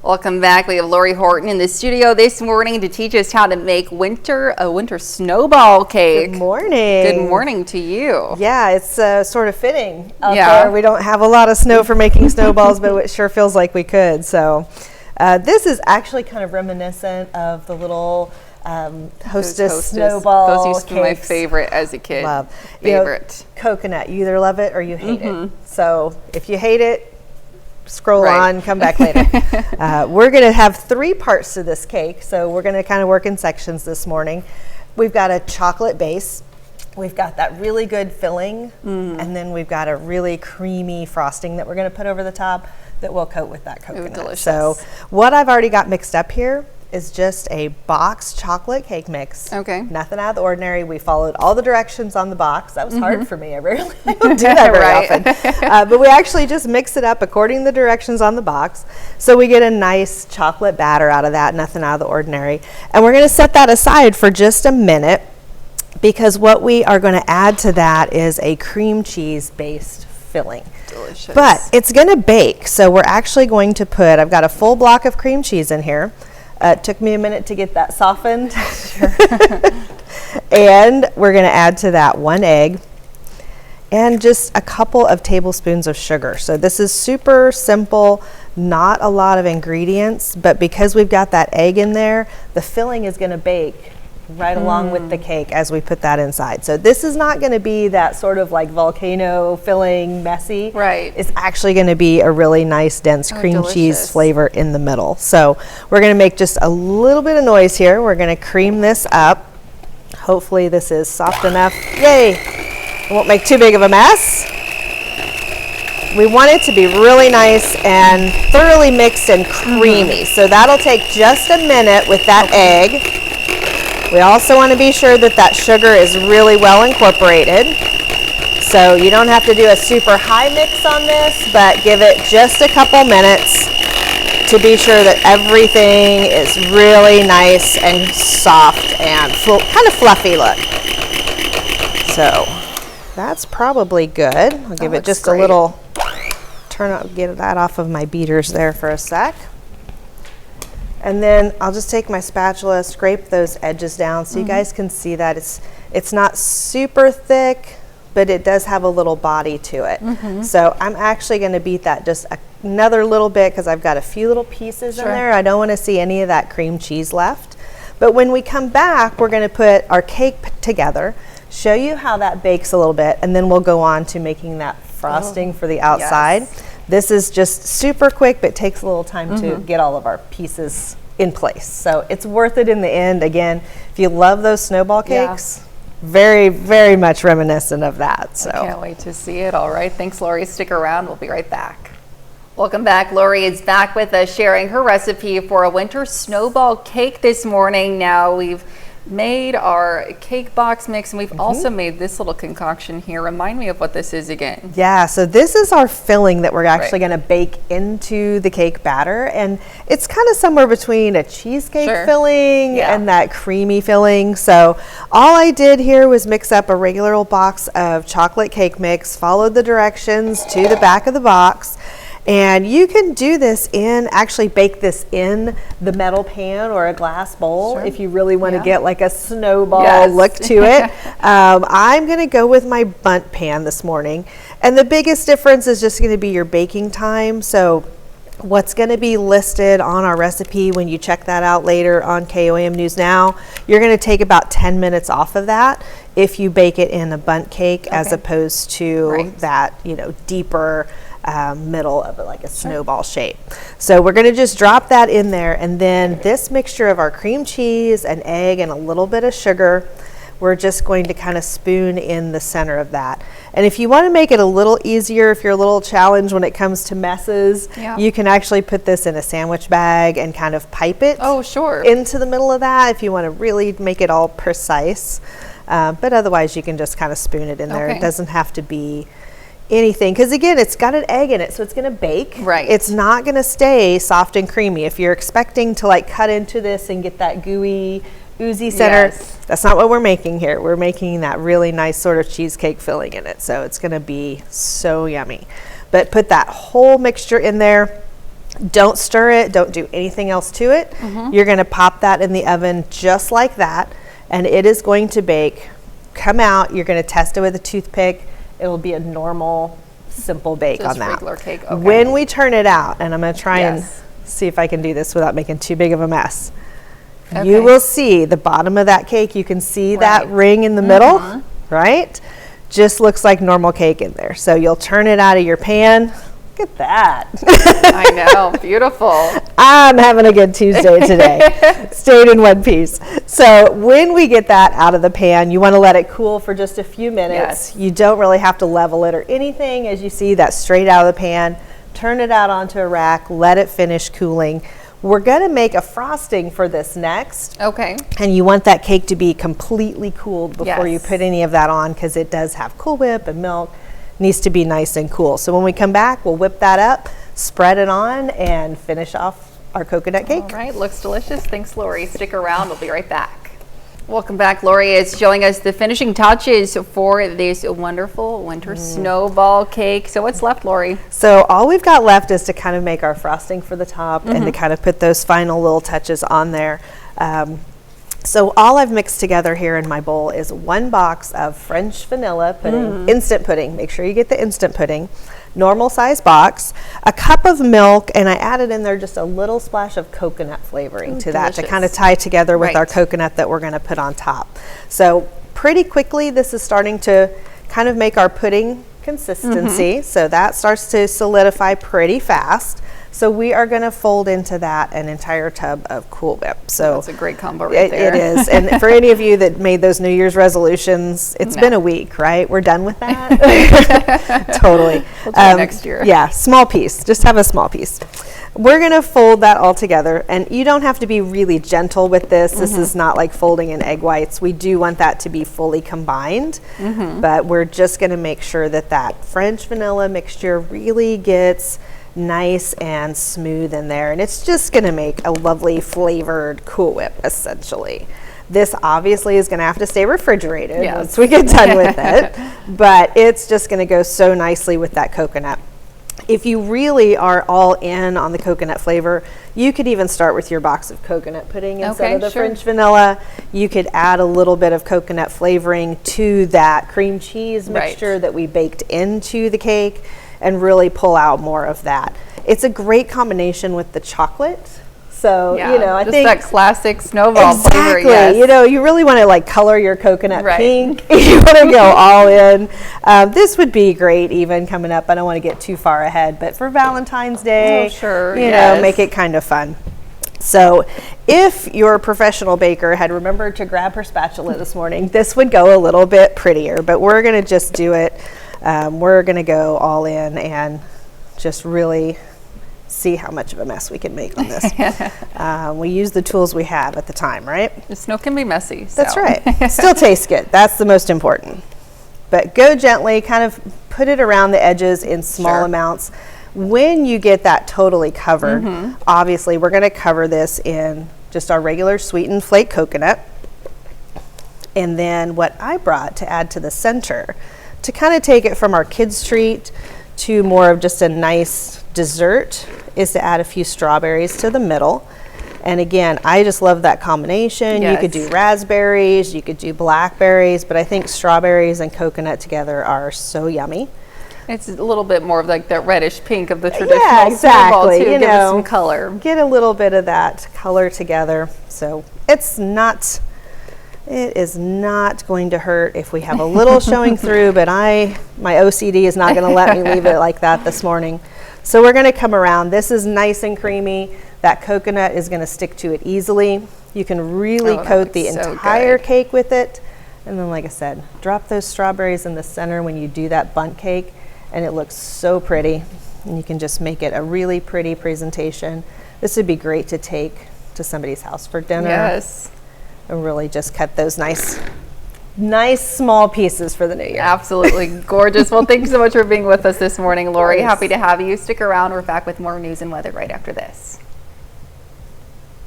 Welcome back. We have Lori Horton in the studio this morning to teach us how to make a winter snowball cake. Good morning. Good morning to you. Yeah, it's sort of fitting out there. We don't have a lot of snow for making snowballs, but it sure feels like we could. So this is actually kind of reminiscent of the little Hostess snowball Those used to be my favorite as a kid. Love. Favorite. You know, coconut. You either love it or you hate it. So if you hate it, scroll on, come back later. We're going to have 3 parts to this cake, so we're going to kind of work in sections this morning. We've got a chocolate base. We've got that really good filling, and then we've got a really creamy frosting that we're going to put over the top that we'll coat with that coconut. Ooh, delicious. So what I've already got mixed up here is just a boxed chocolate cake mix. Okay. Nothing out of the ordinary. We followed all the directions on the box. That was hard for me. I don't do that very often. But we actually just mix it up according to the directions on the box. So we get a nice chocolate batter out of that, nothing out of the ordinary. And we're going to set that aside for just a minute because what we are going to add to that is a cream cheese based filling. Delicious. But it's going to bake. So we're actually going to put, I've got a full block of cream cheese in here. It took me a minute to get that softened. And we're going to add to that 1 egg and just a couple of tablespoons of sugar. So this is super simple, not a lot of ingredients, but because we've got that egg in there, the filling is going to bake right along with the cake as we put that inside. So this is not going to be that sort of like volcano filling messy. Right. It's actually going to be a really nice dense cream cheese flavor in the middle. So we're going to make just a little bit of noise here. We're going to cream this up. Hopefully this is soft enough. Yay! It won't make too big of a mess. We want it to be really nice and thoroughly mixed and creamy. So that'll take just a minute with that egg. We also want to be sure that that sugar is really well incorporated. So you don't have to do a super high mix on this, but give it just a couple minutes to be sure that everything is really nice and soft and kind of fluffy look. So that's probably good. I'll give it just a little get that off of my beaters there for a sec. And then I'll just take my spatula, scrape those edges down so you guys can see that it's not super thick, but it does have a little body to it. So I'm actually going to beat that just another little bit because I've got a few little pieces in there. I don't want to see any of that cream cheese left. But when we come back, we're going to put our cake together, show you how that bakes a little bit, and then we'll go on to making that frosting for the outside. Yes. This is just super quick, but takes a little time to get all of our pieces in place. So it's worth it in the end. Again, if you love those snowball cakes, very, very much reminiscent of that. So I can't wait to see it. All right. Thanks, Lori. Stick around. We'll be right back. Welcome back. Lori is back with us sharing her recipe for a winter snowball cake this morning. Now we've made our cake box mix and we've also made this little concoction here. Remind me of what this is again. Yeah, so this is our filling that we're actually going to bake into the cake batter, and it's kind of somewhere between a cheesecake filling and that creamy filling. So all I did here was mix up a regular old box of chocolate cake mix, followed the directions to the back of the box. And you can do this actually bake this in the metal pan or a glass bowl if you really want to get like a snowball look to it. I'm going to go with my bundt pan this morning. And the biggest difference is just going to be your baking time. So what's going to be listed on our recipe when you check that out later on KOAM News Now, you're going to take about 10 minutes off of that if you bake it in a bundt cake as opposed to that, deeper middle of it, like a snowball shape. So we're going to just drop that in there, and then this mixture of our cream cheese and egg and a little bit of sugar, we're just going to kind of spoon in the center of that. And if you want to make it a little easier, if you're a little challenged when it comes to messes, you can actually put this in a sandwich bag and kind of pipe it into the middle of that if you want to really make it all precise. But otherwise you can just kind of spoon it in there. It doesn't have to be anything, because again, it's got an egg in it, so it's going to bake. It's not going to stay soft and creamy. If you're expecting to like cut into this and get that gooey, oozy center, that's not what we're making here. We're making that really nice sort of cheesecake filling in it, so it's going to be so yummy. But put that whole mixture in there. Don't stir it, don't do anything else to it. You're gonna pop that in the oven just like that, and it is going to bake. Come out, you're gonna test it with a toothpick. It will be a normal, simple bake Just on that. regular cake, okay. When we turn it out, and I'm gonna try and see if I can do this without making too big of a mess. Okay. You will see the bottom of that cake, you can see that ring in the middle, right? Just looks like normal cake in there. So you'll turn it out of your pan. Look at that. I know, beautiful. I'm having a good Tuesday today. Stayed in one piece. So when we get that out of the pan, you want to let it cool for just a few minutes. Yes. You don't really have to level it or anything. As you see, that's straight out of the pan. Turn it out onto a rack, let it finish cooling. We're going to make a frosting for this next. Okay. And you want that cake to be completely cooled before you Yes. put any of that on, because it does have Cool Whip and milk. Needs to be nice and cool. So when we come back, we'll whip that up, spread it on, and finish off our coconut cake. All right, looks delicious. Thanks, Lori. Stick around, we'll be right back. Welcome back. Lori is showing us the finishing touches for this wonderful winter snowball cake. So what's left, Lori? So all we've got left is to kind of make our frosting for the top and to kind of put those final little touches on there. So all I've mixed together here in my bowl is 1 box of French vanilla pudding, instant pudding. Make sure you get the instant pudding. Normal size box, a cup of milk, and I added in there just a little splash of coconut flavoring to that to kind of tie together with our coconut that we're going to put on top. So pretty quickly, this is starting to kind of make our pudding consistency. So that starts to solidify pretty fast. So we are going to fold into that an entire tub of Cool Whip. So that's a great combo right there. It is. And for any of you that made those New Year's resolutions, it's been a week, right? We're done with that. Totally. We'll do it next year. Yeah, small piece. Just have a small piece. We're going to fold that all together, and you don't have to be really gentle with this. This is not like folding in egg whites. We do want that to be fully combined, but we're just going to make sure that that French vanilla mixture really gets nice and smooth in there, and it's just going to make a lovely flavored Cool Whip essentially. This obviously is going to have to stay refrigerated once we get done with it, but it's just going to go so nicely with that coconut. If you really are all in on the coconut flavor, you could even start with your box of coconut pudding instead of the French vanilla. You could add a little bit of coconut flavoring to that cream cheese mixture that we baked into the cake, and really pull out more of that. It's a great combination with the chocolate. So, you know, I just think that classic snowball flavor. Exactly. You know, you really want to like color your coconut pink. You want to go all in. This would be great even coming up. I don't want to get too far ahead, but for Valentine's Day, you know, make it kind of fun. So if your professional baker had remembered to grab her spatula this morning, this would go a little bit prettier, but we're going to just do it. We're going to go all in and just really see how much of a mess we can make on this. We use the tools we have at the time, right? The snow can be messy. So. That's right. Still tastes good. That's the most important. But go gently, kind of put it around the edges in small amounts. When you get that totally covered, obviously we're going to cover this in just our regular sweetened flake coconut. And then what I brought to add to the center, to kind of take it from our kids' treat to more of just a nice dessert, is to add a few strawberries to the middle. And again, I just love that combination. You could do raspberries, you could do blackberries, but I think strawberries and coconut together are so yummy. It's a little bit more of like that reddish pink of the traditional snowball too. You Give know, it some color. Get a little bit of that color together. So it is not going to hurt if we have a little showing through, but my OCD is not going to let me leave it like that this morning. So we're going to come around. This is nice and creamy. That coconut is going to stick to it easily. You can really coat the entire cake with it. And then, like I said, drop those strawberries in the center when you do that bundt cake, and it looks so pretty. And you can just make it a really pretty presentation. This would be great to take to somebody's house for dinner. Yes. And really just cut those nice small pieces for the new year. Absolutely gorgeous. Well, thank you so much for being with us this morning, Lori. Happy to have you. Stick around. We're back with more news and weather right after this.